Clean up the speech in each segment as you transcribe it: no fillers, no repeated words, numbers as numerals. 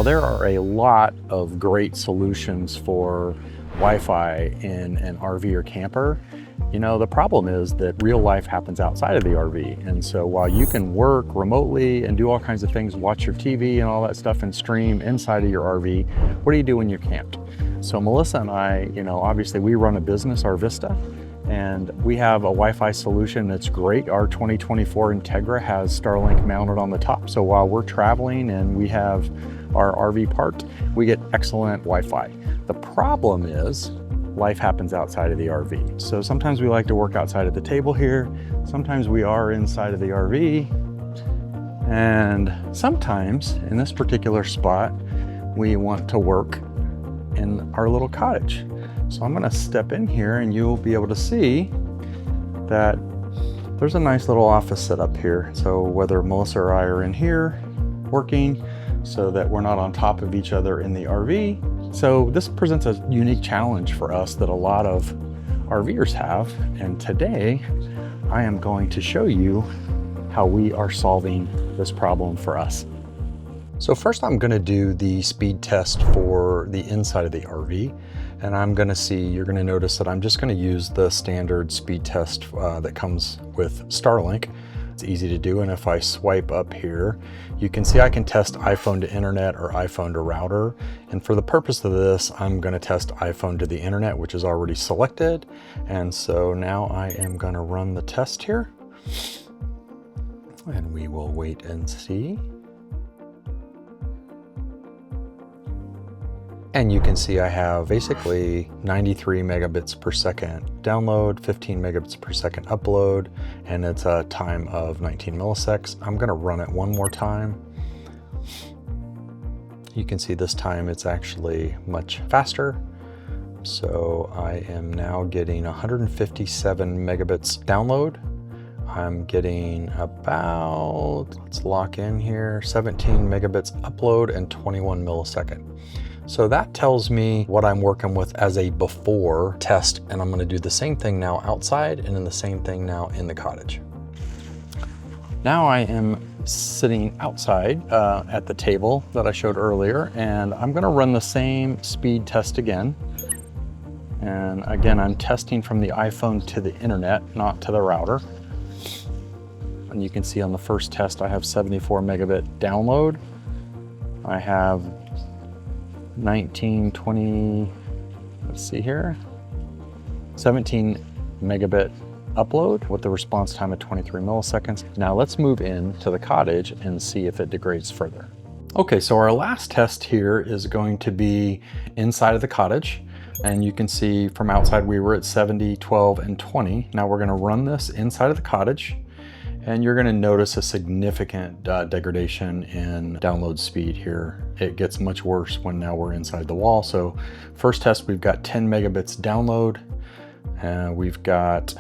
there are a lot of great solutions for Wi-Fi in an RV or camper, the problem is that real life happens outside of the RV. And so while you can work remotely and do all kinds of things, watch your TV and all that stuff and stream inside of your RV, what do you do when you're camped? So Melissa and I, obviously we run a business, our Vista, and we have a Wi-Fi solution that's great. Our 2024 Integra has Starlink mounted on the top. So while we're traveling and we have our RV parked, we get excellent Wi-Fi. The problem is life happens outside of the RV. So sometimes we like to work outside of the table here. Sometimes we are inside of the RV. And sometimes in this particular spot, we want to work in our little cottage. So I'm gonna step in here and you'll be able to see that there's a nice little office set up here. So whether Melissa or I are in here working so that we're not on top of each other in the RV. So this presents a unique challenge for us that a lot of RVers have. And today I am going to show you how we are solving this problem for us. So first I'm gonna do the speed test for the inside of the RV. And you're gonna notice that I'm just gonna use the standard speed test that comes with Starlink. It's easy to do, and if I swipe up here, you can see I can test iPhone to internet or iPhone to router. And for the purpose of this, I'm gonna test iPhone to the internet, which is already selected. And so now I am gonna run the test here. And we will wait and see. And you can see I have basically 93 megabits per second download, 15 megabits per second upload, and it's a time of 19 milliseconds. I'm gonna run it one more time. You can see this time it's actually much faster. So I am now getting 157 megabits download. I'm getting about, let's lock in here, 17 megabits upload and 21 milliseconds. So that tells me what I'm working with as a before test, and I'm gonna do the same thing now outside and then the same thing now in the cottage. Now I am sitting outside at the table that I showed earlier, and I'm gonna run the same speed test again. And again, I'm testing from the iPhone to the internet, not to the router. And you can see on the first test, I have 74 megabit download. I have 1920, let's see here, 17 megabit upload with the response time of 23 milliseconds. Now let's move into the cottage and see if it degrades further. Okay, so our last test here is going to be inside of the cottage. And you can see from outside we were at 70, 12, and 20. Now we're gonna run this inside of the cottage, and you're gonna notice a significant degradation in download speed here. It gets much worse when now we're inside the wall. So first test, we've got 10 megabits download, and we've got,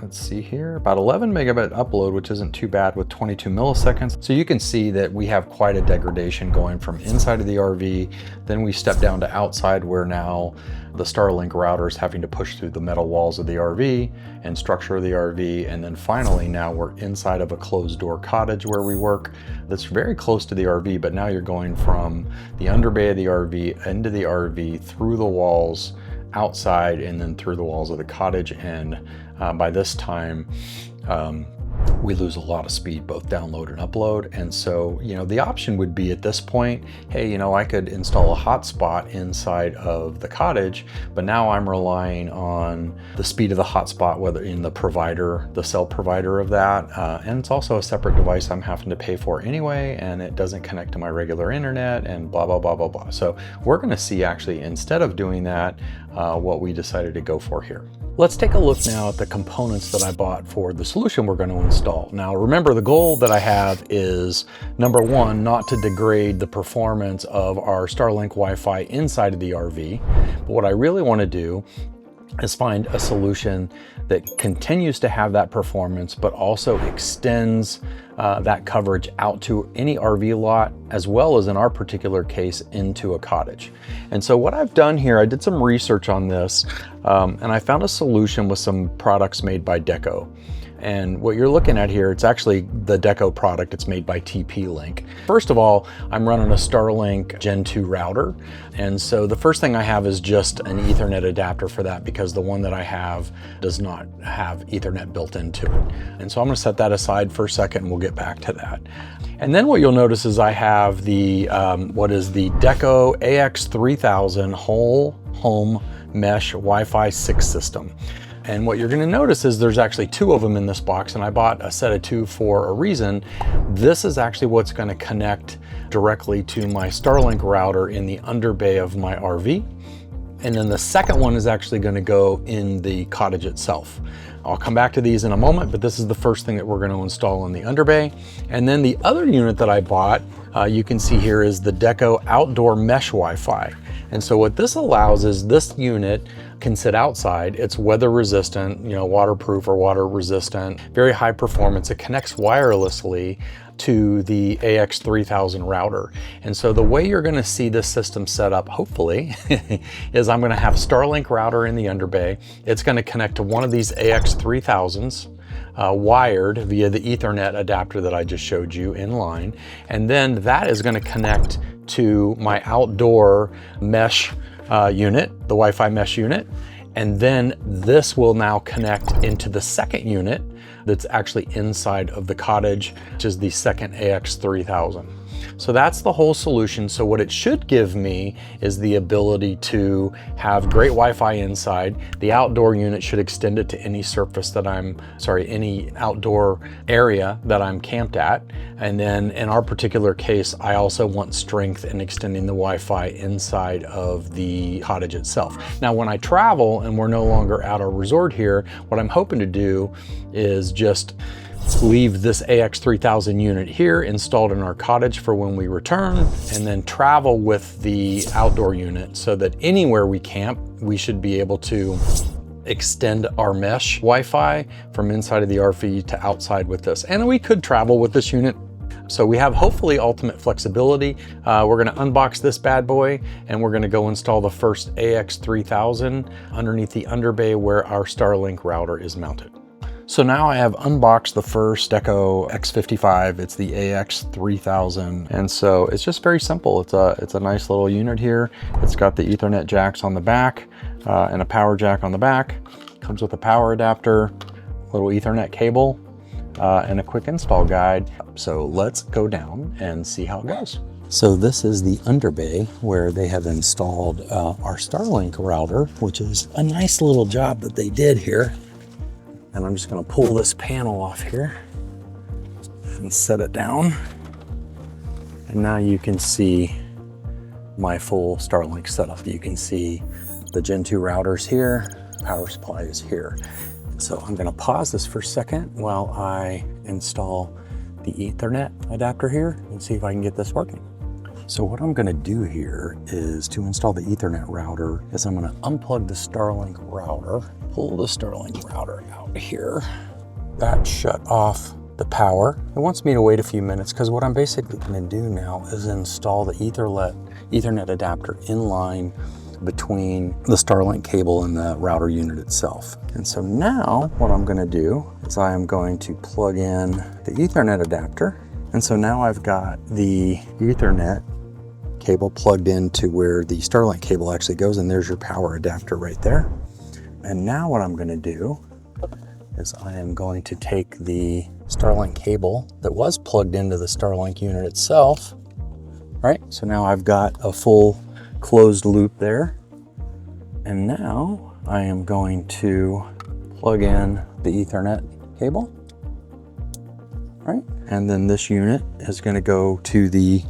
let's see here, about 11 megabit upload, which isn't too bad with 22 milliseconds. So you can see that we have quite a degradation going from inside of the RV. Then we step down to outside, where now the Starlink router is having to push through the metal walls of the RV and structure of the RV. And then finally, now we're inside of a closed door cottage where we work that's very close to the RV, but now you're going from the underbay of the RV into the RV, through the walls, outside, and then through the walls of the cottage. And by this time, we lose a lot of speed, both download and upload. And so, the option would be at this point, hey, I could install a hotspot inside of the cottage, but now I'm relying on the speed of the hotspot, whether in the cell provider of that. And it's also a separate device I'm having to pay for anyway, and it doesn't connect to my regular internet and blah, blah, blah, blah, blah. So we're gonna see actually, instead of doing that, what we decided to go for here. Let's take a look now at the components that I bought for the solution we're going to install. Now remember, the goal that I have is, number one, not to degrade the performance of our Starlink Wi-Fi inside of the RV. But what I really want to do is find a solution that continues to have that performance, but also extends that coverage out to any RV lot, as well as in our particular case, into a cottage. And so what I've done here, I did some research on this, and I found a solution with some products made by Deco. And what you're looking at here, it's actually the Deco product. It's made by TP-Link. First of all, I'm running a Starlink Gen 2 router. And so the first thing I have is just an Ethernet adapter for that, because the one that I have does not have Ethernet built into it. And so I'm gonna set that aside for a second and we'll get back to that. And then what you'll notice is I have the, what is the Deco AX3000 whole home mesh Wi-Fi 6 system. And what you're gonna notice is there's actually 2 of them in this box, and I bought a set of 2 for a reason. This is actually what's gonna connect directly to my Starlink router in the under bay of my RV. And then the second one is actually gonna go in the cottage itself. I'll come back to these in a moment, but this is the first thing that we're gonna install in the under bay. And then the other unit that I bought, you can see here, is the Deco Outdoor Mesh Wi-Fi. And so what this allows is this unit can sit outside. It's weather resistant, waterproof or water resistant, very high performance. It connects wirelessly to the AX3000 router. And so the way you're gonna see this system set up, hopefully, is I'm gonna have Starlink router in the under bay. It's gonna connect to one of these AX3000s, wired via the Ethernet adapter that I just showed you in line. And then that is gonna connect to my outdoor mesh unit, the Wi-Fi mesh unit. And then this will now connect into the second unit that's actually inside of the cottage, which is the second AX3000. So that's the whole solution. So what it should give me is the ability to have great Wi-Fi inside. The outdoor unit should extend it to any surface that any outdoor area that I'm camped at. And then in our particular case, I also want strength in extending the Wi-Fi inside of the cottage itself. Now, when I travel and we're no longer at our resort here, what I'm hoping to do is just leave this AX3000 unit here installed in our cottage for when we return, and then travel with the outdoor unit so that anywhere we camp, we should be able to extend our mesh Wi-Fi from inside of the RV to outside with this. And we could travel with this unit. So we have hopefully ultimate flexibility. We're gonna unbox this bad boy and we're gonna go install the first AX3000 underneath the underbay where our Starlink router is mounted. So now I have unboxed the first Deco X55. It's the AX3000. And so it's just very simple. It's a nice little unit here. It's got the Ethernet jacks on the back and a power jack on the back. Comes with a power adapter, little Ethernet cable, and a quick install guide. So let's go down and see how it goes. So this is the underbay where they have installed our Starlink router, which is a nice little job that they did here. And I'm just gonna pull this panel off here and set it down. And now you can see my full Starlink setup. You can see the Gen 2 routers here, power supply is here. So I'm gonna pause this for a second while I install the Ethernet adapter here and see if I can get this working. So what I'm gonna do here is to install the Ethernet router is I'm gonna unplug the Starlink router, pull the Starlink router out here. That shut off the power. It wants me to wait a few minutes because what I'm basically gonna do now is install the Ethernet adapter in line between the Starlink cable and the router unit itself. And so now what I'm gonna do is I am going to plug in the Ethernet adapter. And so now I've got the Ethernet cable plugged into where the Starlink cable actually goes, and there's your power adapter right there. And now what I'm gonna do is I am going to take the Starlink cable that was plugged into the Starlink unit itself. Right, so now I've got a full closed loop there. And now I am going to plug in the Ethernet cable. Right, and then this unit is going to go to the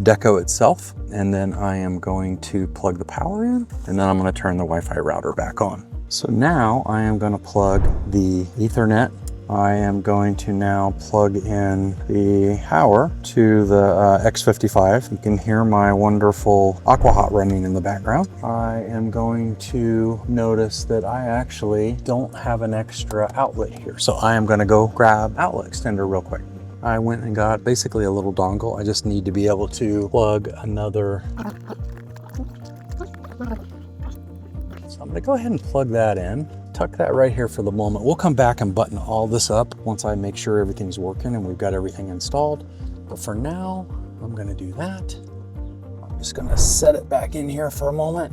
Deco itself, and then I am going to plug the power in, and then I'm going to turn the Wi-Fi router back on. So now I am going to plug the Ethernet. I am going to now plug in the power to the X55. You can hear my wonderful Aquahot running in the background. I am going to notice that I actually don't have an extra outlet here. So I am going to go grab outlet extender real quick. I went and got basically a little dongle. I just need to be able to plug another. So I'm gonna go ahead and plug that in, tuck that right here for the moment. We'll come back and button all this up once I make sure everything's working and we've got everything installed. But for now, I'm gonna do that. I'm just gonna set it back in here for a moment.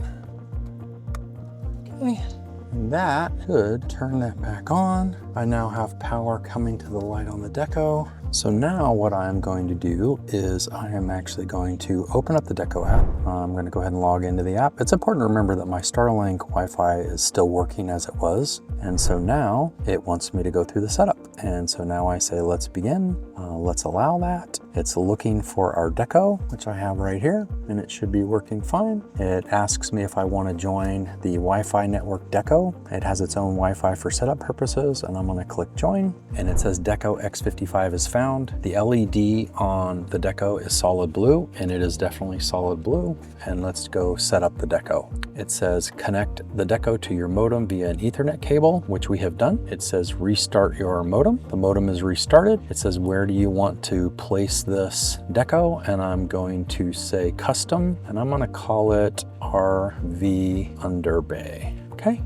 Okay, and that should turn that back on. I now have power coming to the light on the deco. So now what I'm going to do is I am actually going to open up the Deco app. I'm going to go ahead and log into the app. It's important to remember that my Starlink Wi-Fi is still working as it was. And so now it wants me to go through the setup. And so now I say, let's begin. Let's allow that. It's looking for our deco, which I have right here, and it should be working fine. It asks me if I want to join the Wi-Fi network deco. It has its own Wi-Fi for setup purposes, and I'm going to click join. And it says Deco X55 is found. The LED on the deco is solid blue, and it is definitely solid blue. And let's go set up the deco. It says connect the deco to your modem via an Ethernet cable, which we have done. It says restart your modem. The modem is restarted. It says where do you want to place this deco, and I'm going to say custom, and I'm going to call it RV Under Bay. Okay.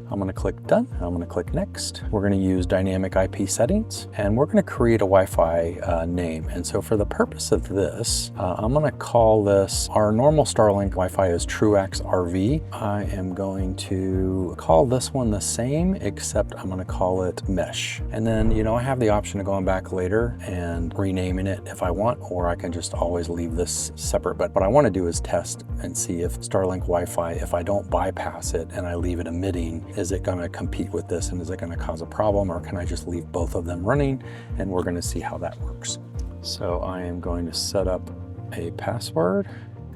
I'm going to click done. I'm going to click next. We're going to use dynamic IP settings, and we're going to create a Wi-Fi name. And so for the purpose of this, I'm going to call this, our normal Starlink Wi-Fi is Truax RV. I am going to call this one the same, except I'm going to call it Mesh. And then, you know, I have the option of going back later and renaming it if I want, or I can just always leave this separate. But what I want to do is test and see if Starlink Wi-Fi, if I don't bypass it and I leave it emitting, is it going to compete with this, and is it going to cause a problem, or can I just leave both of them running? And we're going to see how that works. So I am going to set up a password,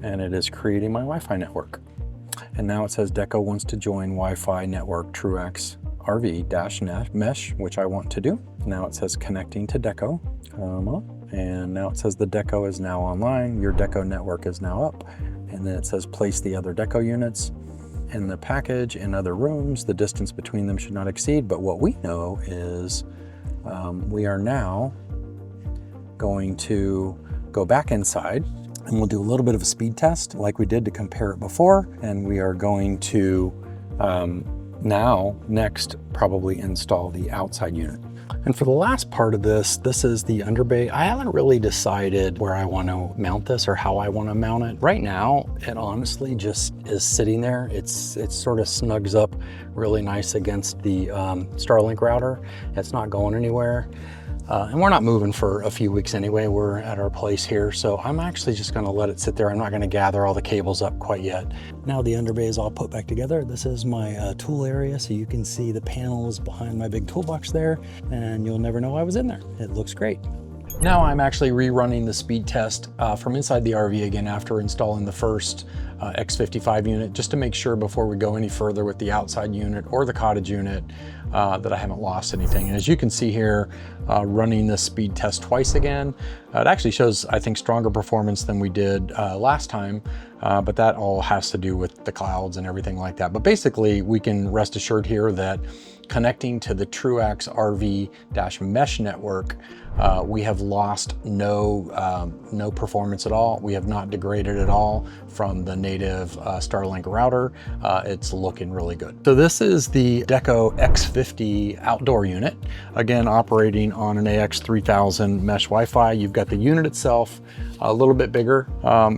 and it is creating my Wi-Fi network. And now it says Deco wants to join Wi-Fi network Truax RV-Mesh, which I want to do. Now it says connecting to Deco. And now it says the Deco is now online. Your Deco network is now up. And then it says place the other Deco units in the package in other rooms. The distance between them should not exceed, but what we know is we are now going to go back inside, and we'll do a little bit of a speed test like we did to compare it before, and we are going to now next probably install the outside unit. And for the last part of this, this is the underbay. I haven't really decided where I want to mount this or how I want to mount it. Right now, it honestly just is sitting there. It sort of snugs up really nice against the Starlink router. It's not going anywhere. And we're not moving for a few weeks anyway. We're at our place here. So I'm actually just gonna let it sit there. I'm not gonna gather all the cables up quite yet. Now the underbay is all put back together. This is my tool area. So you can see the panels behind my big toolbox there, and you'll never know I was in there. It looks great. Now I'm actually rerunning the speed test from inside the RV again after installing the first X55 unit, just to make sure before we go any further with the outside unit or the Cottage unit that I haven't lost anything. And as you can see here, running the speed test twice again, it actually shows, I think, stronger performance than we did last time, but that all has to do with the clouds and everything like that. But basically, we can rest assured here that connecting to the Truax RV-Mesh network, we have lost no performance at all. We have not degraded at all from the native Starlink router. It's looking really good. So this is the Deco X50 outdoor unit, again operating on an AX3000 mesh Wi-Fi. You've got the unit itself, a little bit bigger.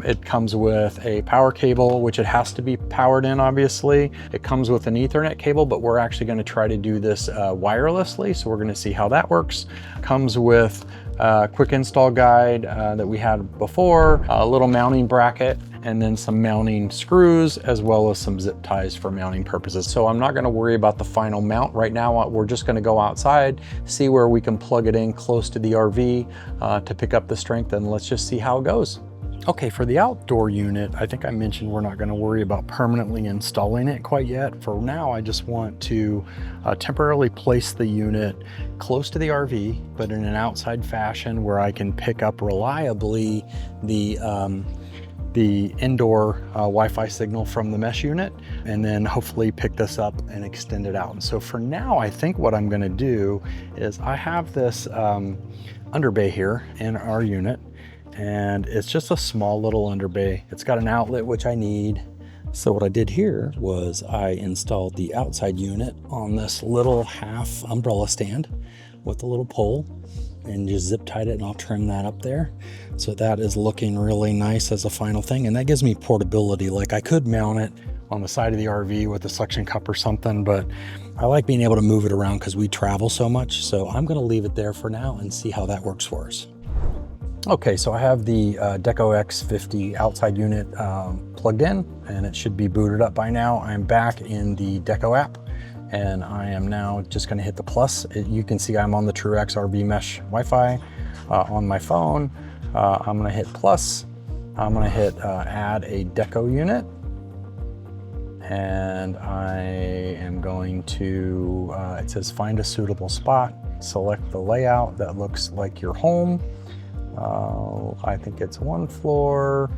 It comes with a power cable, which it has to be powered in, obviously. It comes with an Ethernet cable, but we're actually going to try to do this wirelessly, so we're going to see how that works. Comes with a quick install guide that we had before, a little mounting bracket, and then some mounting screws, as well as some zip ties for mounting purposes. So I'm not going to worry about the final mount right now. We're just going to go outside, see where we can plug it in close to the RV to pick up the strength, and let's just see how it goes. Okay, for the outdoor unit, I think I mentioned we're not going to worry about permanently installing it quite yet. For now, I just want to temporarily place the unit close to the RV, but in an outside fashion where I can pick up reliably the indoor Wi-Fi signal from the mesh unit, and then hopefully pick this up and extend it out. And so for now, I think what I'm going to do is I have this underbay here in our unit, and it's just a small little underbay. It's got an outlet, which I need. So what I did here was I installed the outside unit on this little half umbrella stand with a little pole and just zip tied it, and I'll trim that up there. So that is looking really nice as a final thing, and that gives me portability. Like I could mount it on the side of the RV with a suction cup or something, but I like being able to move it around because we travel so much. So I'm going to leave it there for now and see how that works for us. Okay, so I have the Deco X50 outside unit plugged in, and it should be booted up by now. I'm back in the Deco app, and I am now just going to hit the plus. You can see I'm on the Truex RV Mesh Wi-Fi on my phone. I'm going to hit plus. I'm going to hit add a Deco unit, and I am going to, it says find a suitable spot. Select the layout that looks like your home. I think it's one floor.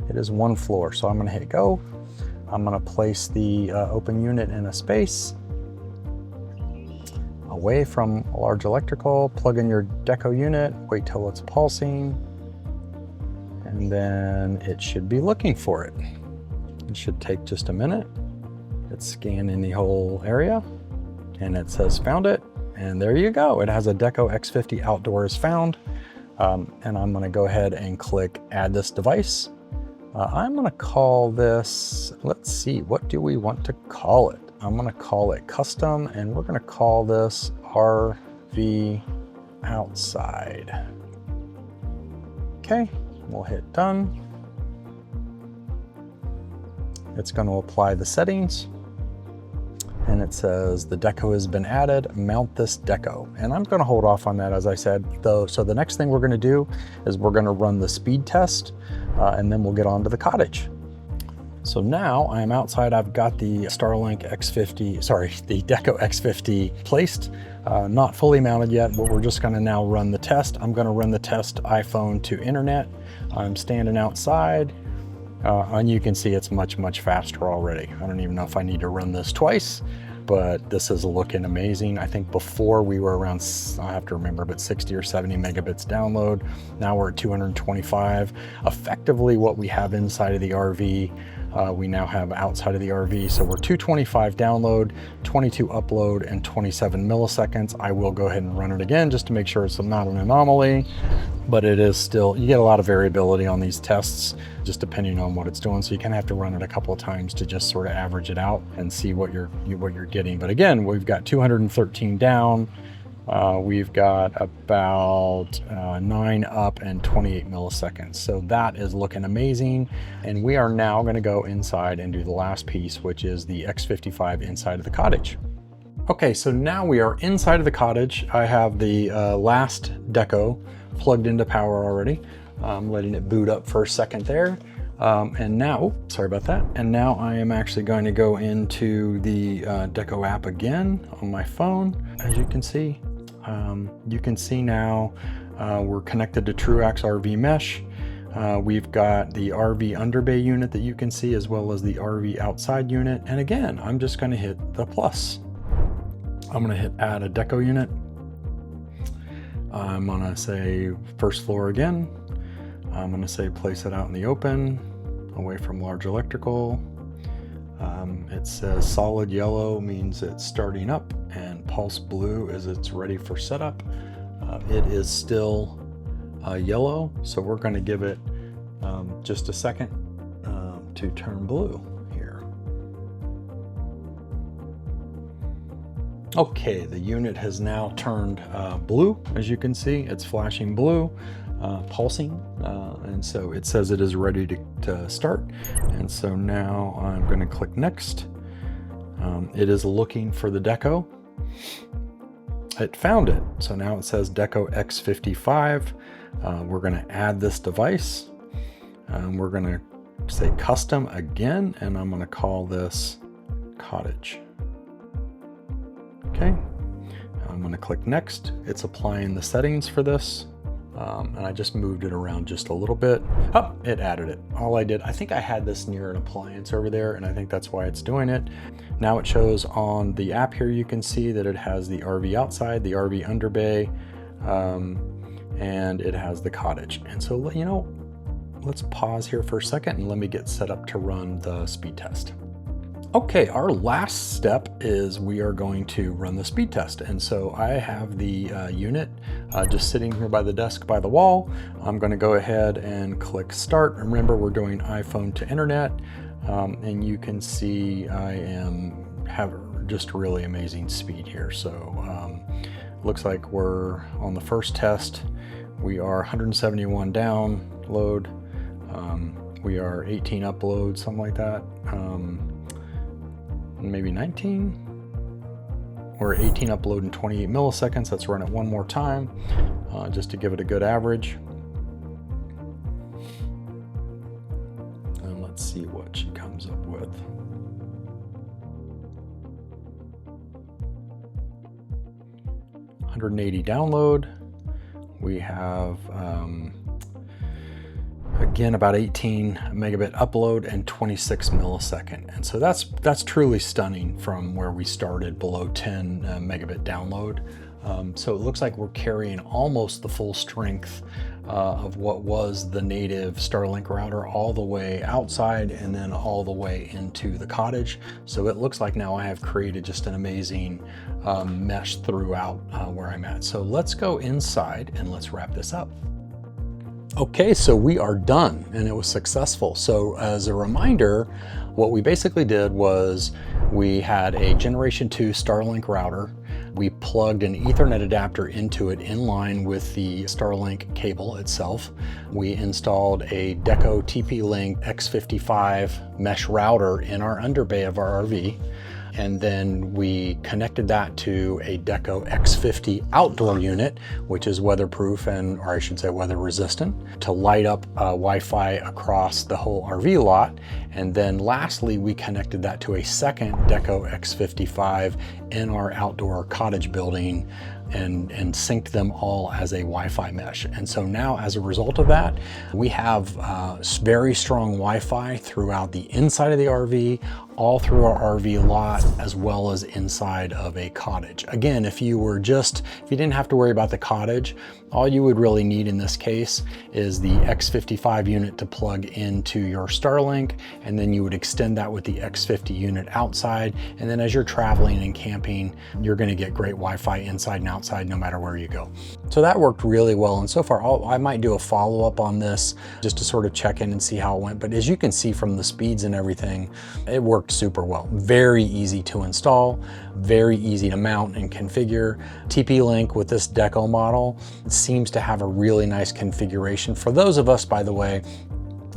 It is one floor, so I'm going to hit go. I'm going to place the open unit in a space away from a large electrical. Plug in your Deco unit, wait till it's pulsing, and then it should be looking for it. It should take just a minute. It's scanning the whole area, and it says found it, and there you go. It has a Deco X50 outdoors found. And I'm going to go ahead and click add this device. I'm going to call this, let's see, what do we want to call it? I'm going to call it custom, and we're going to call this RV outside. Okay, we'll hit done. It's going to apply the settings. And it says the deco has been added, mount this deco. And I'm gonna hold off on that, as I said, though. So the next thing we're gonna do is we're gonna run the speed test, and then we'll get on to the cottage. So now I'm outside. I've got the Starlink X50, sorry, the Deco X50 placed, not fully mounted yet, but we're just gonna now run the test. I'm gonna run the test iPhone to internet. I'm standing outside. And you can see it's much, much faster already. I don't even know if I need to run this twice, but this is looking amazing. I think before we were around, I have to remember, but 60 or 70 megabits download. Now we're at 225. Effectively what we have inside of the RV, we now have outside of the RV. So we're 225 download, 22 upload, and 27 milliseconds. I will go ahead and run it again just to make sure it's not an anomaly, but it is still, you get a lot of variability on these tests, just depending on what it's doing. So you kind of have to run it a couple of times to just sort of average it out and see what you're getting. But again, we've got 213 down. We've got about 9 up and 28 milliseconds. So that is looking amazing. And we are now going to go inside and do the last piece, which is the X55 inside of the cottage. Okay, so now we are inside of the cottage. I have the last deco plugged into power already. I'm letting it boot up for a second there. And now, sorry about that. And now I am actually going to go into the Deco app again on my phone. As you can see now we're connected to Truex RV Mesh. We've got the RV underbay unit that you can see, as well as the RV outside unit. And again, I'm just going to hit the plus. I'm going to hit add a deco unit. I'm going to say first floor again. I'm going to say place it out in the open, away from large electrical. It says solid yellow means it's starting up, and pulse blue is it's ready for setup. It is still yellow, so we're going to give it just a second to turn blue here. Okay, the unit has now turned blue. As you can see, it's flashing blue, pulsing, and so it says it is ready to start. And so now I'm going to click next. It is looking for the deco. It found it. So now it says Deco X55. We're going to add this device. We're going to say custom again, and I'm going to call this Cottage. Okay, I'm going to click next. It's applying the settings for this. And I just moved it around just a little bit. Oh, it added it. All I did, I think I had this near an appliance over there, and I think that's why it's doing it. Now it shows on the app here, you can see that it has the RV outside, the RV underbay, and it has the cottage. And so, you know, let's pause here for a second and let me get set up to run the speed test. Okay, our last step is we are going to run the speed test. And so I have the unit just sitting here by the desk by the wall. I'm going to go ahead and click start. Remember, we're doing iPhone to internet, and you can see I have just really amazing speed here. So looks like we're on the first test. We are 171 download. We are 18 upload, something like that. Maybe 19 or 18 upload in 28 milliseconds. Let's run it one more time just to give it a good average. And let's see what she comes up with. $180 download. We have again about 18 megabit upload and 26 millisecond. And so that's truly stunning from where we started below 10 megabit download. So it looks like we're carrying almost the full strength of what was the native Starlink router all the way outside and then all the way into the cottage. So it looks like now I have created just an amazing mesh throughout where I'm at. So let's go inside and let's wrap this up. Okay, so we are done and it was successful. So as a reminder, what we basically did was we had a Generation 2 Starlink router. We plugged an Ethernet adapter into it in line with the Starlink cable itself. We installed a Deco TP-Link X55 mesh router in our underbay of our RV. And then we connected that to a Deco X50 outdoor unit, which is weatherproof and, or I should say weather resistant, to light up Wi-Fi across the whole RV lot. And then lastly, we connected that to a second Deco X55 in our outdoor cottage building and synced them all as a Wi-Fi mesh. And so now as a result of that, we have very strong Wi-Fi throughout the inside of the RV, all through our RV lot, as well as inside of a cottage. Again, if you didn't have to worry about the cottage, all you would really need in this case is the X55 unit to plug into your Starlink, and then you would extend that with the X50 unit outside. And then as you're traveling and camping, you're gonna get great Wi-Fi inside and outside no matter where you go. So that worked really well. And so far, I might do a follow-up on this just to sort of check in and see how it went. But as you can see from the speeds and everything, it worked super well. Very easy to install, very easy to mount and configure. TP-Link with this Deco model seems to have a really nice configuration for those of us, by the way,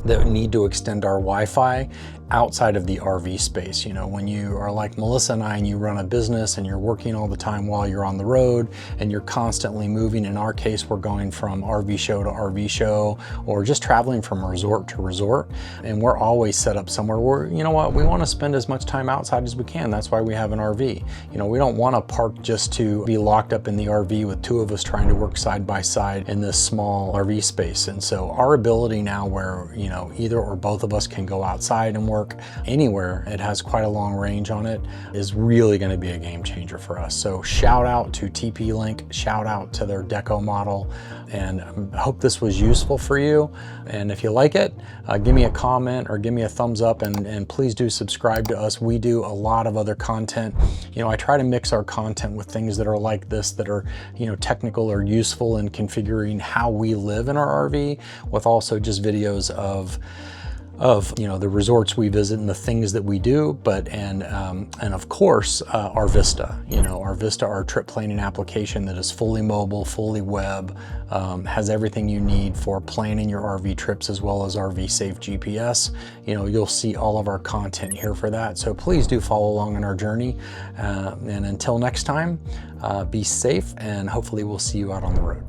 that need to extend our Wi-Fi outside of the RV space. You know, when you are like Melissa and I and you run a business and you're working all the time while you're on the road and you're constantly moving. In our case, we're going from RV show to RV show or just traveling from resort to resort. And we're always set up somewhere where, you know what, we want to spend as much time outside as we can. That's why we have an RV. You know, we don't want to park just to be locked up in the RV with two of us trying to work side by side in this small RV space. And so our ability now where, you know, either or both of us can go outside and work anywhere, it has quite a long range on it, is really going to be a game changer for us. So shout out to TP-Link, shout out to their Deco model, and I hope this was useful for you. And if you like it, give me a comment or give me a thumbs up, and please do subscribe to us. We do a lot of other content. You know, I try to mix our content with things that are like this, that are, you know, technical or useful in configuring how we live in our RV, with also just videos of you know, the resorts we visit and the things that we do, but and of course our Vista, you know, our Vista, our trip planning application that is fully mobile, fully web, has everything you need for planning your RV trips, as well as RV Safe GPS. You know, you'll see all of our content here for that. So please do follow along on our journey, and until next time, be safe, and hopefully we'll see you out on the road.